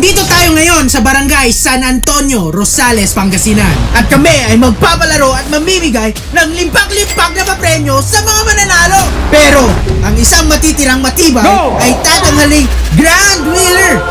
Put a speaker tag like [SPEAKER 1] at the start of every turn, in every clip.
[SPEAKER 1] Nandito tayo ngayon sa Barangay San Antonio, Rosales, Pangasinan. At kami ay magpapalaro at mamimigay ng limpak-limpak na papremyo sa mga mananalo. Pero, ang isang matitirang matibay ay tatanghaling Grand Winner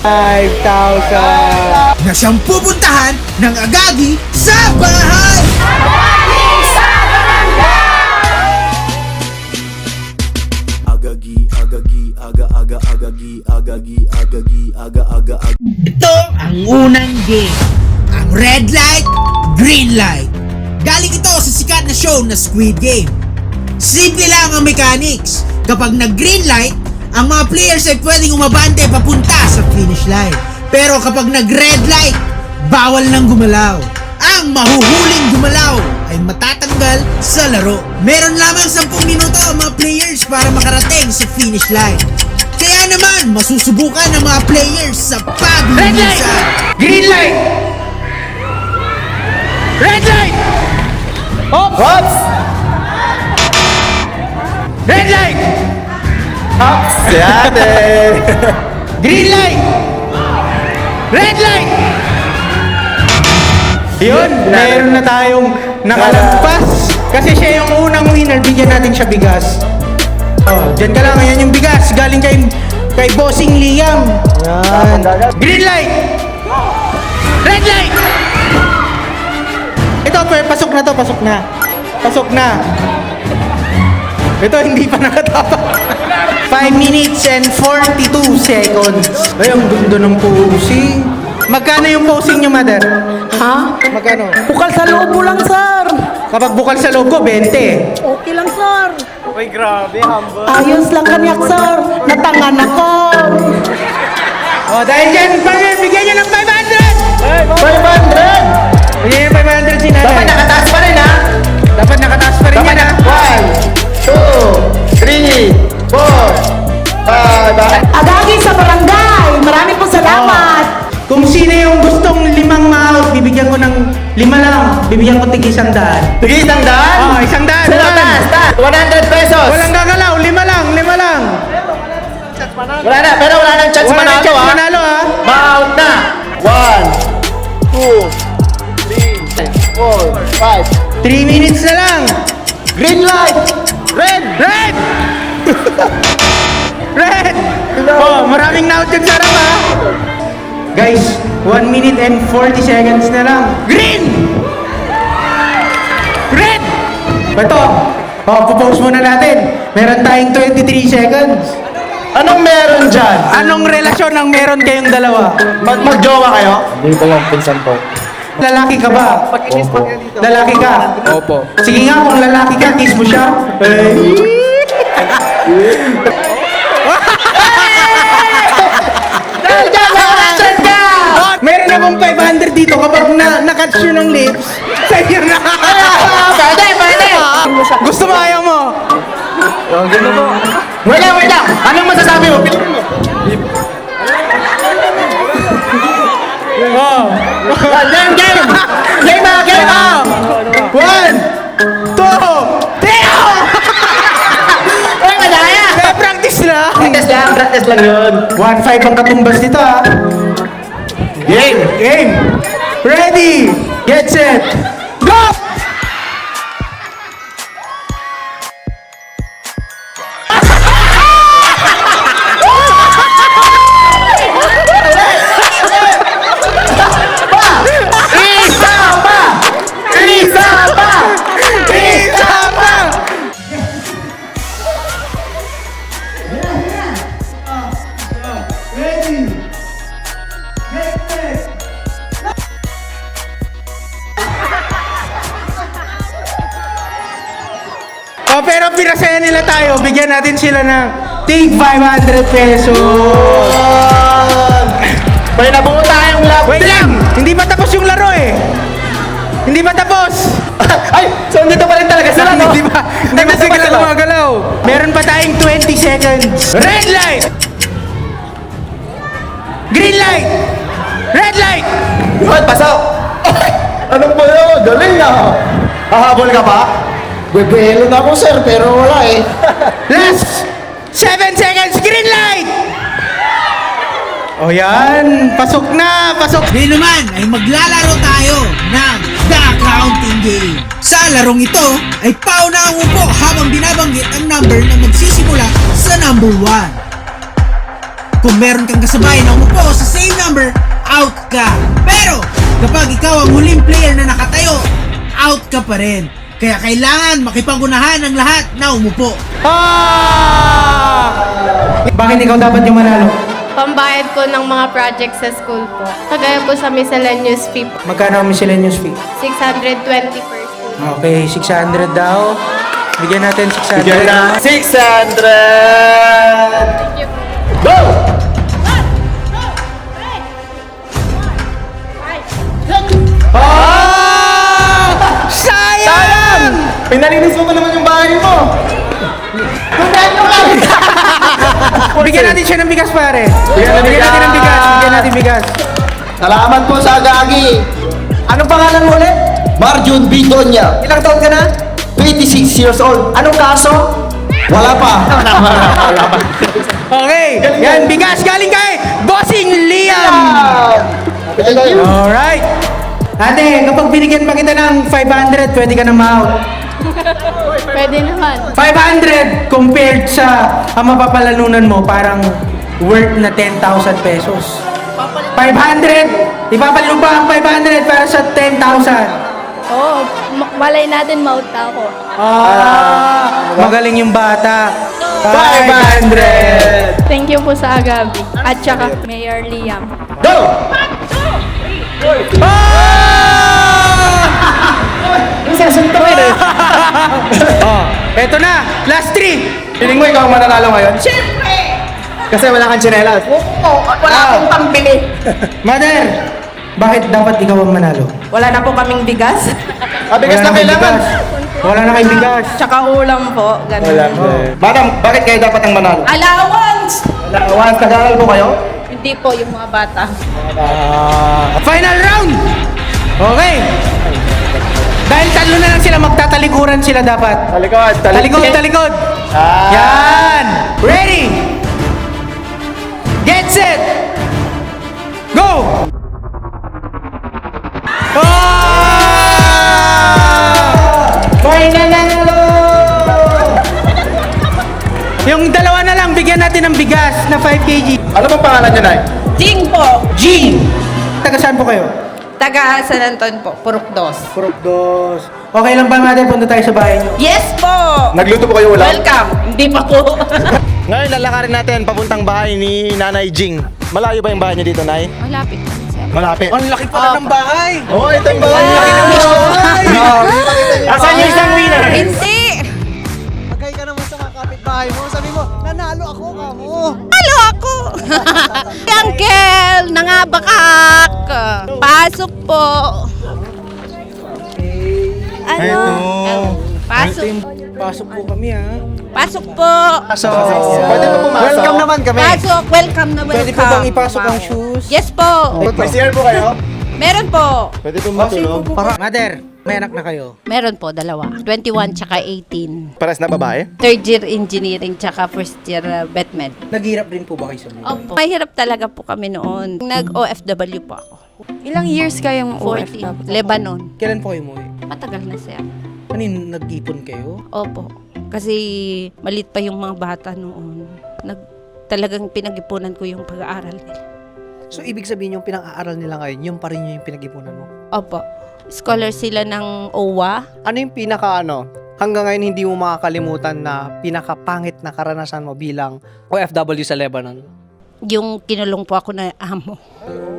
[SPEAKER 2] 5,000.
[SPEAKER 1] na siyang pupuntahan ng agagi sa bahay.
[SPEAKER 3] Agagi.
[SPEAKER 1] Ito ang unang game. Ang red light, green light. Galing ito sa sikat na show na Squid Game. Simple lang ang mechanics. Kapag nag-green light, ang mga players ay pwedeng umabante papunta sa finish line. Pero kapag nag-red light, bawal nang gumalaw. Ang mahuhuling gumalaw ay matatanggal sa laro. Meron lamang 10 minuto ang mga players para makarating sa finish line. Kaya naman, masusubukan ng mga players sa pabilisan.
[SPEAKER 2] Green light! Red light!
[SPEAKER 3] Hops!
[SPEAKER 2] Red light!
[SPEAKER 3] Hops! Yan eh!
[SPEAKER 2] Green light! Red light! Yun, mayroon na tayong nakalampas. Kasi siya yung unang winner, bigyan natin siya bigas. Oh, dyan ka lang, ayan yung bigas. Galing kay Bossing Liam. Yan. Green light! Red light! Ito, pasok na to, pasok na. Pasok na. Ito, hindi pa nakatapak. 5 minutes and 42 seconds. Ay, ang gundo ng posing. Magkano yung posing nyo, mother?
[SPEAKER 4] Ha?
[SPEAKER 2] Magkano?
[SPEAKER 4] Bukal sa loob mo lang, sir.
[SPEAKER 2] Kapag bukal sa loob ko, 20.
[SPEAKER 4] Okay lang, sir.
[SPEAKER 3] Uy, grabe, humble.
[SPEAKER 4] Ayos lang kanyak, sir. Natangan ako.
[SPEAKER 2] O, dahil dyan, bigyan nyo ng 500!
[SPEAKER 3] 500!
[SPEAKER 2] Bigyan nyo ng 500 si nanay.
[SPEAKER 3] Dapat nakataas pa rin, ha?
[SPEAKER 2] Dapat nakataas pa rin
[SPEAKER 3] Dapat
[SPEAKER 2] yan, ha?
[SPEAKER 3] 1, 2, 3, 4, 5,
[SPEAKER 4] Agagi sa barangay. Marami po salamat.
[SPEAKER 2] Kung sino yung gustong 5 ma-out, bibigyan ko ng 5 lang. Bibigyan ko tig 100.
[SPEAKER 3] Sige, 100?
[SPEAKER 2] Oh, 100.
[SPEAKER 3] Sino taas? 100 pesos!
[SPEAKER 2] Walang gagalaw, 5 lang, 5 lang.
[SPEAKER 3] Wala na, pero wala nang chance
[SPEAKER 2] Wala na
[SPEAKER 3] manalo,
[SPEAKER 2] chance
[SPEAKER 3] ha?
[SPEAKER 2] manalo, ha?
[SPEAKER 3] Ma-out na! 1, 2, 3, 4, 5.
[SPEAKER 2] 3 minutes na lang.
[SPEAKER 3] Green light! Red!
[SPEAKER 2] Red! Red! Oh, maraming na-out yung sarap, ha? Guys, 1 minute and 40 seconds na lang. Green! Red! Bato! Oh, pupose muna natin. Meron tayong 23 seconds.
[SPEAKER 3] Anong meron dyan?
[SPEAKER 2] Anong relasyon ang meron kayong dalawa?
[SPEAKER 3] Mag-jowa kayo?
[SPEAKER 5] Hindi ko lang pinsan po.
[SPEAKER 2] Lalaki ka ba?
[SPEAKER 5] Opo.
[SPEAKER 2] Lalaki ka?
[SPEAKER 5] Opo.
[SPEAKER 2] Sige nga, kung lalaki ka, kiss mo siya. Meron akong 500 dito kapag na-catch yun ng lips. Sa'yo na.
[SPEAKER 3] Pwede!
[SPEAKER 2] Gusto mo, ayaw mo?
[SPEAKER 3] Wait lang! Anong masasabi mo?
[SPEAKER 2] Oh.
[SPEAKER 3] Game! Game na! Game na!
[SPEAKER 2] 1, 2, 3!
[SPEAKER 3] Uy, madaya!
[SPEAKER 2] Practice lang.
[SPEAKER 3] Practice lang yun.
[SPEAKER 2] 1-5 ang katumbas nito, ha? Game! Ready! Get set! Go! Oh, pero pinasaya nila tayo. Bigyan natin sila ng tig 500 pesos.
[SPEAKER 3] May nabuo tayong lap.
[SPEAKER 2] Wait lang! Hindi pa tapos yung laro eh. Hindi pa tapos.
[SPEAKER 3] Ay! So dito pa rin talaga sila, no?
[SPEAKER 2] Hindi pa sila gumagalaw. Meron pa tayong 20 seconds. Red light! Green light! Red light!
[SPEAKER 3] Yun, pasok! Anong ba yun? Galing ah! Hahabol ka pa? Bebelo na ako, sir, pero wala eh.
[SPEAKER 2] Last 7 seconds! Green light! O yan, pasok na, pasok.
[SPEAKER 1] Ngayon naman ay maglalaro tayo ng The Counting Game. Sa larong ito ay pauna ang upo habang binabanggit ang number na magsisimula sa number 1. Kung meron kang kasabay na umupo sa same number, out ka. Pero kapag ikaw ang huling player na nakatayo, out ka pa rin. Kaya kailangan makipangunahan ang lahat na umupo.
[SPEAKER 2] Bakit ikaw dapat yung manalo?
[SPEAKER 5] Pambayad ko ng mga projects sa school po. Kagaya po sa miscellaneous fee po.
[SPEAKER 2] Magkano ang miscellaneous fee?
[SPEAKER 5] 620 per school.
[SPEAKER 2] Okay, 600 daw. Bigyan natin 600.
[SPEAKER 3] Bigyan na 600! Go!
[SPEAKER 2] Sayang!
[SPEAKER 3] Pinalinis mo naman yung bahay mo!
[SPEAKER 2] Bigyan natin siya ng bigas, pare.
[SPEAKER 3] Bigyan ng bigas.
[SPEAKER 2] natin ng bigas. Bigyan natin bigas.
[SPEAKER 3] Salamat po sa Gagi!
[SPEAKER 2] Anong pangalan mo ulit?
[SPEAKER 3] Marjun Bidonya,
[SPEAKER 2] Ilang taon ka na?
[SPEAKER 3] 26 years old.
[SPEAKER 2] Anong kaso?
[SPEAKER 3] Wala pa.
[SPEAKER 2] Okay, yan, bigas galing kay Bossing Liam!
[SPEAKER 3] Thank you.
[SPEAKER 2] Alright. Ate, kapag binigyan pa kita ng 500, pwede ka na ma-out.
[SPEAKER 5] Pwede naman.
[SPEAKER 2] 500 compared sa ang mapapalanunan mo, parang worth na 10,000 pesos. 500! Ipapalit mo pa ang 500 para sa 10,000.
[SPEAKER 5] Oo, malay natin mauta ako.
[SPEAKER 2] Magaling yung bata.
[SPEAKER 3] 500!
[SPEAKER 5] Thank you po sa Agabi. At saka Mayor Liam.
[SPEAKER 3] Go!
[SPEAKER 2] Oh, eto na, last 3.
[SPEAKER 3] Feeling mo ikaw ang mananalo ngayon? Siyempre! Kasi wala kang tsinelas.
[SPEAKER 4] Wala akong pambili.
[SPEAKER 2] Mother, bakit dapat ikaw ang manalo?
[SPEAKER 4] Wala na po kaming bigas.
[SPEAKER 3] Bigas na
[SPEAKER 2] kayong
[SPEAKER 3] kailangan.
[SPEAKER 2] bigas. Wala na kayong bigas.
[SPEAKER 4] Tsaka ulam po. Ganun.
[SPEAKER 3] Madam, bakit kayo dapat ang manalo?
[SPEAKER 4] Allowance!
[SPEAKER 3] Once nag-aaral po kayo?
[SPEAKER 4] Hindi po yung mga bata.
[SPEAKER 2] Final round! Okay. Dahil talo na lang sila, magtatalikuran sila dapat.
[SPEAKER 3] Talikod,
[SPEAKER 2] Talikod, talikod. Yan. Ready? Get set. Go! Yung dalawa na lang, bigyan natin ng bigas na 5 kg.
[SPEAKER 3] Ano bang pangalan niyo, Nay?
[SPEAKER 4] Jing po.
[SPEAKER 2] Jean! Taga saan po kayo?
[SPEAKER 4] Taga San Anton po. Purok dos.
[SPEAKER 2] Purokdos. Okay lang ba natin punta tayo sa bahay niyo?
[SPEAKER 4] Yes po!
[SPEAKER 3] Nagluto po kayo ulam?
[SPEAKER 4] Welcome! Hindi pa po.
[SPEAKER 3] Ngayon, lalakarin natin papuntang bahay ni Nanay Jing. Malayo ba yung bahay niyo dito, Nay?
[SPEAKER 5] Malapit lang, sir.
[SPEAKER 3] Malapit.
[SPEAKER 2] Ang laki pala ng bahay!
[SPEAKER 3] Oh, ito yung bahay niyo. Asan yung isang winner?
[SPEAKER 5] Hindi!
[SPEAKER 6] Magay ka naman sa mga kapitbahay mo. Sabi mo, nanalo ako kamo.
[SPEAKER 7] Halo ako! Uncle, nangabakak! Pasok po! Ano? Pasok.
[SPEAKER 2] Pasok po kami ha.
[SPEAKER 7] Pasok po!
[SPEAKER 3] So, pwede po pumasok.
[SPEAKER 6] Welcome naman kami.
[SPEAKER 7] Pasok! Welcome na welcome!
[SPEAKER 2] Pwede po bang ipasok ang shoes?
[SPEAKER 7] Yes po!
[SPEAKER 3] May CR po kayo?
[SPEAKER 7] Meron po!
[SPEAKER 3] Pwede po matulog?
[SPEAKER 2] Mother, may anak na kayo.
[SPEAKER 7] Meron po, dalawa. 21 tsaka 18.
[SPEAKER 3] Pares na babae?
[SPEAKER 7] Third year engineering tsaka first year vetmed.
[SPEAKER 2] Naghirap din po ba kayo sa buhay?
[SPEAKER 7] Opo. Mahirap talaga po kami noon. Nag-OFW po ako.
[SPEAKER 5] Ilang years kayong
[SPEAKER 7] 14. Lebanon.
[SPEAKER 2] Kailan po kayo umuwi?
[SPEAKER 7] Matagal na sir.
[SPEAKER 2] Ano yun, nag-ipon kayo?
[SPEAKER 7] Opo. Kasi malit pa yung mga bata noon. Talagang pinag-ipunan ko yung pag-aaral nila.
[SPEAKER 6] So, ibig sabihin yung pinang-aaral nila ngayon, yung pa rin yung pinag-ipunan mo.
[SPEAKER 7] Opo. Scholar sila ng OWA.
[SPEAKER 6] Ano yung hanggang ngayon hindi mo makakalimutan na pinakapangit na karanasan mo bilang OFW sa Lebanon?
[SPEAKER 7] Yung kinulong po ako na amo.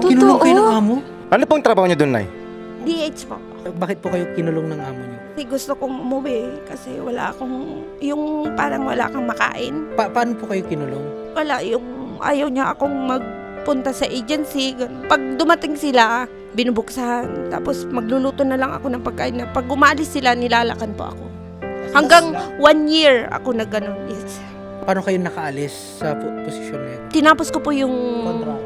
[SPEAKER 2] Kinulong kayo ng amo?
[SPEAKER 3] Ano pong trabaho niyo doon, Nay?
[SPEAKER 7] DH po.
[SPEAKER 2] Bakit po kayo kinulong ng amo niyo?
[SPEAKER 7] Kasi gusto kong umuwi kasi wala akong, yung parang wala kang makain.
[SPEAKER 2] Paano po kayo kinulong?
[SPEAKER 7] Wala, yung ayaw niya akong magpunta sa agency. Ganun. Pag dumating sila, binubuksan. Tapos magluluto na lang ako ng pagkain na pag umalis sila, nilalakan po ako. Hanggang 1 year ako na ganun. Yes.
[SPEAKER 2] Paano kayo nakaalis sa posisyon na yun?
[SPEAKER 7] Tinapos ko po yung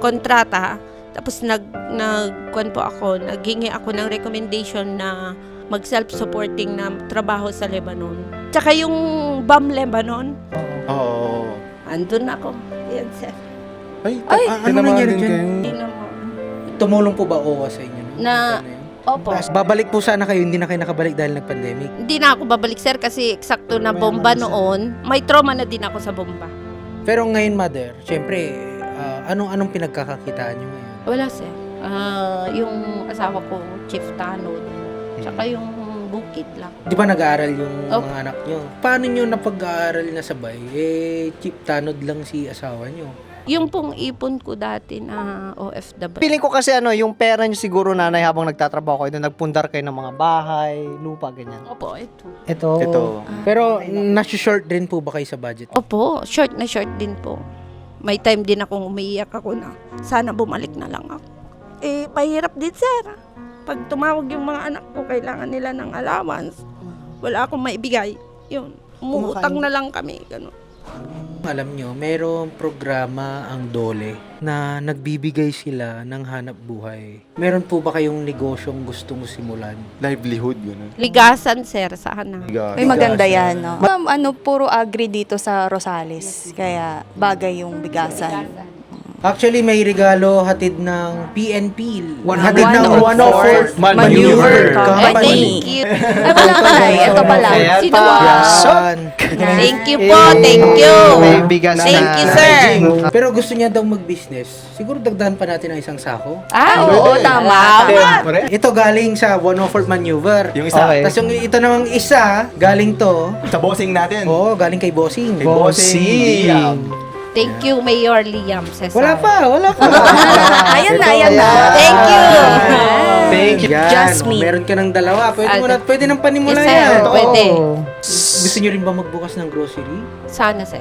[SPEAKER 7] kontrata. Tapos nagkuhan po ako, naghingi ako ng recommendation na mag-self-supporting na trabaho sa Lebanon. Tsaka yung BAM Lebanon,
[SPEAKER 3] Oo.
[SPEAKER 7] andun ako. Yan, sir.
[SPEAKER 3] Ay,
[SPEAKER 2] ano nangyari dyan?
[SPEAKER 7] Hindi naman.
[SPEAKER 2] Tumulong po ba OWA sa inyo?
[SPEAKER 7] Na, opo.
[SPEAKER 2] Babalik po sana kayo, hindi na kayo nakabalik dahil nag-pandemic.
[SPEAKER 7] Hindi na ako babalik, sir, kasi eksakto na bomba noon. May trauma na din ako sa bomba.
[SPEAKER 2] Pero ngayon, mother, syempre, anong pinagkakakitaan nyo ngayon?
[SPEAKER 7] Wala, sir. Yung asawa ko, Chief Tanod. Tsaka yung bukid lang.
[SPEAKER 2] Di ba nag-aaral yung
[SPEAKER 7] Opo.
[SPEAKER 2] mga anak nyo? Paano nyo napag-aaral na sabay? Cheap tanod lang si asawa nyo.
[SPEAKER 7] Yung pong ipon ko dati na OFW.
[SPEAKER 6] Feeling ko kasi yung pera nyo siguro nanay habang nagtatrabaho kayo, nagpundar kayo ng mga bahay, lupa, ganyan.
[SPEAKER 7] Opo, ito.
[SPEAKER 6] Ito.
[SPEAKER 2] Pero nasi-short din po ba kayo sa budget?
[SPEAKER 7] Opo, short na short din po. May time din akong umiiyak ako na sana bumalik na lang ako. Pahirap din, sir. Pag tumawag yung mga anak ko, kailangan nila ng allowance. Wala akong maibigay. Yun. Umuutang na lang kami. Ganun.
[SPEAKER 2] Alam nyo, mayroong programa ang DOLE na nagbibigay sila ng hanap buhay. Meron po ba kayong negosyong gustong simulan?
[SPEAKER 3] livelihood, gano'n.
[SPEAKER 7] Ligasan, sir, sana.
[SPEAKER 8] Ay, maganda yan, no? Ma'am, puro agri dito sa Rosales. Kaya bagay yung bigasan.
[SPEAKER 2] Actually, may regalo hatid ng PNP.
[SPEAKER 6] 104
[SPEAKER 2] Hatid ng 104
[SPEAKER 8] Maneuver
[SPEAKER 2] Company.
[SPEAKER 7] Thank you.
[SPEAKER 8] Ay, wala ka na. Ito pala.
[SPEAKER 7] Sino
[SPEAKER 2] Yan.
[SPEAKER 7] Thank you po, thank you.
[SPEAKER 6] May bigas
[SPEAKER 7] Thank
[SPEAKER 6] na-
[SPEAKER 7] you, sir.
[SPEAKER 2] Pero gusto niya daw mag-business. Siguro dagdagan pa natin ng isang sako.
[SPEAKER 8] Oo, tama.
[SPEAKER 2] Ito galing sa 104 Maneuver.
[SPEAKER 3] Yung isa,
[SPEAKER 6] Okay.
[SPEAKER 2] Tapos yung ito namang isa, galing to.
[SPEAKER 3] sa bossing natin.
[SPEAKER 2] Oo, galing kay Bossing.
[SPEAKER 3] Kay Bossing.
[SPEAKER 7] Thank you, Mayor Liam Cesar.
[SPEAKER 2] Wala pa.
[SPEAKER 8] Ayan na.
[SPEAKER 7] Thank you.
[SPEAKER 6] Thank you.
[SPEAKER 2] Yan,
[SPEAKER 8] Jasmine.
[SPEAKER 2] meron ka ng dalawa. Pwede nang panimula
[SPEAKER 7] Yes, sir.
[SPEAKER 2] yan.
[SPEAKER 7] Pwede.
[SPEAKER 2] Gusto niyo rin ba magbukas ng grocery?
[SPEAKER 7] Sana, sir.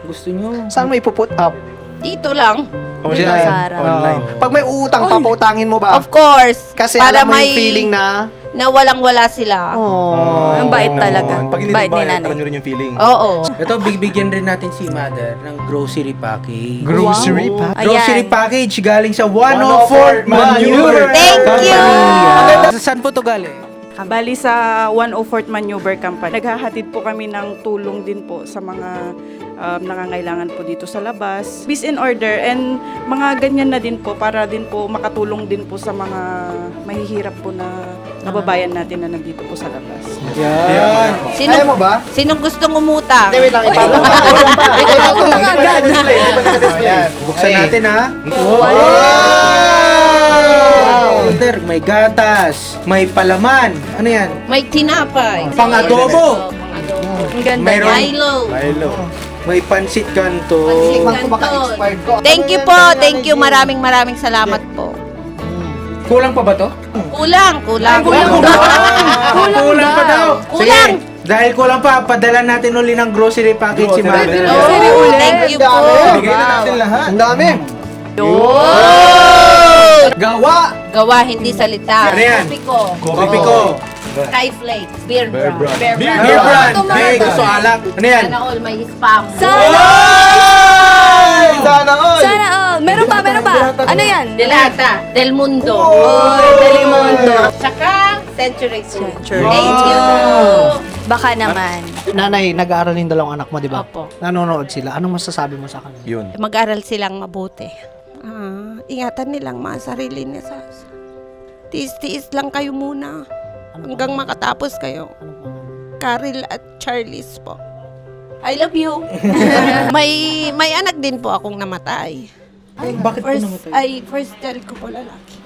[SPEAKER 2] Gusto niyo?
[SPEAKER 6] Saan mo ipuput up?
[SPEAKER 7] Dito lang.
[SPEAKER 8] Dito, Sarah.
[SPEAKER 3] Online.
[SPEAKER 6] Pag may uutang, papautangin mo ba?
[SPEAKER 7] Of course.
[SPEAKER 6] Kasi
[SPEAKER 7] para
[SPEAKER 6] alam mo
[SPEAKER 7] may
[SPEAKER 6] yung feeling na,
[SPEAKER 7] walang-wala sila.
[SPEAKER 8] Ang bait talaga.
[SPEAKER 3] Pag hindi
[SPEAKER 8] Bait ni
[SPEAKER 3] nagbayad,
[SPEAKER 8] nanay.
[SPEAKER 3] alam nyo rin yung feeling.
[SPEAKER 7] Oo.
[SPEAKER 2] Ito, bigyan rin natin si Mother ng grocery package.
[SPEAKER 6] grocery
[SPEAKER 8] Wow.
[SPEAKER 6] pa?
[SPEAKER 2] Grocery
[SPEAKER 8] Ayan.
[SPEAKER 2] package galing sa 104 Maneuver.
[SPEAKER 7] Thank you.
[SPEAKER 2] Company. Saan po to galing?
[SPEAKER 9] Bali sa 104th Maneuver Company. Naghahatid po kami ng tulong din po sa mga nangangailangan po dito sa labas. Peace in order and mga ganyan na din po para din po makatulong din po sa mga mahihirap po na kababayan natin na nandito po sa labas.
[SPEAKER 2] Yan.
[SPEAKER 7] Sino,
[SPEAKER 6] Ayaw mo ba?
[SPEAKER 7] sinong gustong umutang?
[SPEAKER 6] Hindi, wait lang. Ipapalo.
[SPEAKER 2] Buksan natin ha. Wow! Mother, may gatas, may palaman. Ano yan?
[SPEAKER 7] May tinapay.
[SPEAKER 2] Pang-adobo.
[SPEAKER 8] Ang ganda
[SPEAKER 2] Mayroon-
[SPEAKER 8] niya.
[SPEAKER 7] Milo.
[SPEAKER 2] May pansit kanto.
[SPEAKER 7] Thank you po. Thank you. Maraming salamat po.
[SPEAKER 2] Kulang pa ba to?
[SPEAKER 7] Kulang.
[SPEAKER 2] Kulang pa daw.
[SPEAKER 7] Kulang.
[SPEAKER 2] Sige, dahil kulang pa, padala natin uli ng grocery package si Mother.
[SPEAKER 7] Oh, thank you po.
[SPEAKER 3] Bigay na natin lahat.
[SPEAKER 6] Ang dami.
[SPEAKER 2] Gawa.
[SPEAKER 7] Gawa, hindi salita.
[SPEAKER 2] Ano yan? Kopi ko.
[SPEAKER 7] Sky Flakes. Beer brand.
[SPEAKER 3] Beer
[SPEAKER 2] Beer brand. Hey, gusto alak. Ano yan?
[SPEAKER 7] Sana all may spam.
[SPEAKER 3] Sana all!
[SPEAKER 8] Sana all. Meron pa. Ano yan?
[SPEAKER 7] Delata. Del Mundo.
[SPEAKER 8] Del Mundo.
[SPEAKER 7] Tsaka Century.
[SPEAKER 8] Century.
[SPEAKER 7] Thank you.
[SPEAKER 8] Baka naman.
[SPEAKER 6] Nanay, nag-aaral yung dalawang anak mo, di ba?
[SPEAKER 7] Opo.
[SPEAKER 6] Nanonood sila. Anong masasabi mo sa kanila?
[SPEAKER 3] Yun.
[SPEAKER 7] Mag-aral silang mabuti. Ingatan nilang mga sarili nila. Tiis-tiis lang kayo muna. Hanggang makatapos kayo. Caril at Charlize po. I love you. may anak din po akong namatay.
[SPEAKER 2] Bakit po namatay?
[SPEAKER 7] First child ko po lalaki.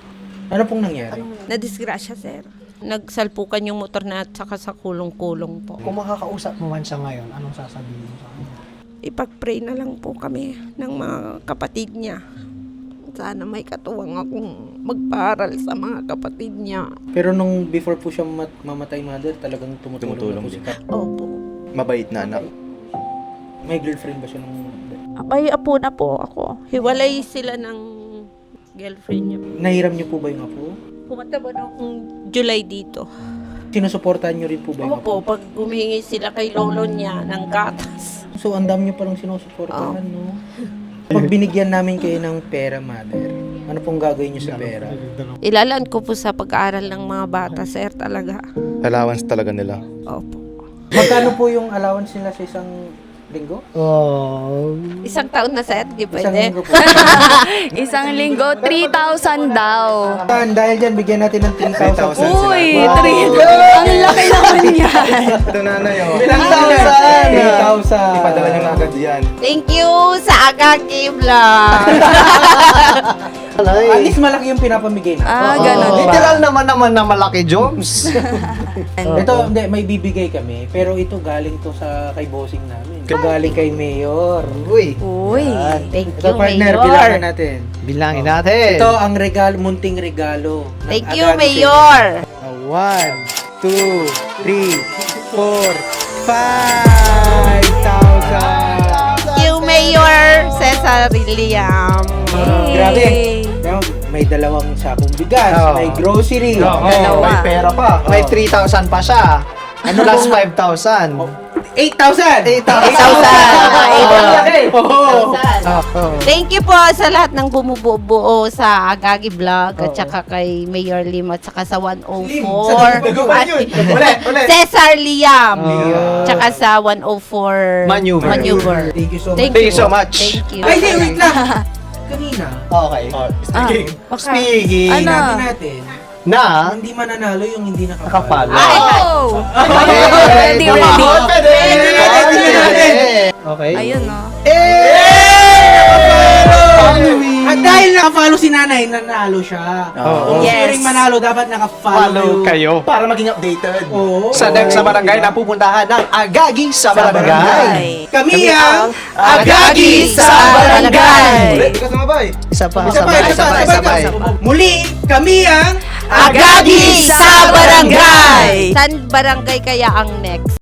[SPEAKER 2] Ano pong nangyari?
[SPEAKER 7] Nadisgrasya, sir. Nagsalpukan yung motor na at saka sa kulong-kulong po.
[SPEAKER 6] Kung makakausap mo man siya ngayon, anong sasabihin mo sa kanya?
[SPEAKER 7] Ipag-pray na lang po kami ng mga kapatid niya. Sana may katuwang akong magpaaral sa mga kapatid niya.
[SPEAKER 2] Pero nung before po siya mamatay, Mother, talagang tumutulong
[SPEAKER 3] Tumutulong
[SPEAKER 2] na po si
[SPEAKER 3] din.
[SPEAKER 2] Kat.
[SPEAKER 7] Opo.
[SPEAKER 3] Mabait na anak.
[SPEAKER 2] May girlfriend ba siya nung...
[SPEAKER 7] May apo na po ako. Hiwalay sila ng girlfriend niya.
[SPEAKER 2] Nahiram niyo po ba yung apo?
[SPEAKER 7] Pumunta ba noong July dito?
[SPEAKER 2] Sinusuportahan niyo rin po ba yung apo?
[SPEAKER 7] Opo, pag humingi sila kay lolo niya ng gatas.
[SPEAKER 2] So, ang dami niyo palang sinusuportahan, no? Pag binigyan namin kayo ng pera, Mother, ano pong gagawin niyo sa pera?
[SPEAKER 7] Ilalaan ko po sa pag-aaral ng mga bata, sir, talaga.
[SPEAKER 3] Allowance talaga nila.
[SPEAKER 7] Opo.
[SPEAKER 2] Magkano po yung allowance nila sa isang Linggo?
[SPEAKER 6] Oh.
[SPEAKER 7] Isang taon na, sir. Di
[SPEAKER 2] Isang
[SPEAKER 7] pwede.
[SPEAKER 2] linggo po.
[SPEAKER 8] Isang linggo, 3,000 daw.
[SPEAKER 2] Dahil dyan, bigyan natin ng 3,000.
[SPEAKER 8] Uy,
[SPEAKER 2] Wow.
[SPEAKER 8] 3,000. Ang laki naman yan.
[SPEAKER 3] Ito nanay, oh.
[SPEAKER 2] 3,000.
[SPEAKER 3] Ipadala nyo na agad yan.
[SPEAKER 7] Thank you sa Agagi Vlog.
[SPEAKER 2] At least malaki yung pinapamigay na.
[SPEAKER 8] Ganun.
[SPEAKER 6] Literal naman na malaki, Joms.
[SPEAKER 2] Ito, hindi, may bibigay kami. Pero ito galing to sa kay bossing namin. Ito galing kay Mayor.
[SPEAKER 6] Uy.
[SPEAKER 8] Uy.
[SPEAKER 7] Thank
[SPEAKER 2] Ito,
[SPEAKER 7] you,
[SPEAKER 2] partner,
[SPEAKER 7] Mayor.
[SPEAKER 2] bilangan natin.
[SPEAKER 6] Bilangin natin.
[SPEAKER 2] Ito ang regalo, munting regalo. ng
[SPEAKER 7] Thank you,
[SPEAKER 2] Agagi
[SPEAKER 7] Mayor.
[SPEAKER 2] 1, 2, 3, 4, 5,000.
[SPEAKER 7] Thank you, Mayor Cesar Liam.
[SPEAKER 2] Grabe. May dalawang sakong bigas,
[SPEAKER 6] Oo.
[SPEAKER 2] may grocery.
[SPEAKER 8] Dalawa.
[SPEAKER 3] May pera pa.
[SPEAKER 6] May 3,000 pa siya. Ano plus 5,000?
[SPEAKER 2] 8,000!
[SPEAKER 7] 8,000.
[SPEAKER 2] Oo.
[SPEAKER 7] Thank you po sa lahat ng bumubuo sa Agagi Vlog at saka kay Mayor Lim at saka sa 104.
[SPEAKER 3] Ulit.
[SPEAKER 7] Cesar Liam. Tsaka sa 104
[SPEAKER 6] Maneuver.
[SPEAKER 2] Thank you so much.
[SPEAKER 7] Thank
[SPEAKER 6] Thank you so much.
[SPEAKER 7] Thank you.
[SPEAKER 2] Ay, di, wait lang. Kanina,
[SPEAKER 6] Okay. Speaking
[SPEAKER 8] Ano?
[SPEAKER 2] sinabi natin,
[SPEAKER 6] na
[SPEAKER 2] hindi mananalo yung hindi nakapalo.
[SPEAKER 6] nakapalo.
[SPEAKER 8] Oh! Ready, ready.
[SPEAKER 6] Okay.
[SPEAKER 8] Ayun, no?
[SPEAKER 2] At dahil nakafollow si nanay, nanalo siya. Kung
[SPEAKER 8] Yes.
[SPEAKER 2] yes. manalo, dapat nakafollow
[SPEAKER 6] kayo.
[SPEAKER 3] Para maging updated.
[SPEAKER 2] Oo.
[SPEAKER 6] Sa next sa barangay na pupuntahan ng Agagi sa barangay.
[SPEAKER 2] Kami ang
[SPEAKER 6] Agagi sa barangay.
[SPEAKER 3] Ulit, bigas na mabay.
[SPEAKER 6] Isa pa,
[SPEAKER 2] sabay. Muli, kami ang
[SPEAKER 7] Agagi sa barangay. San barangay kaya ang next?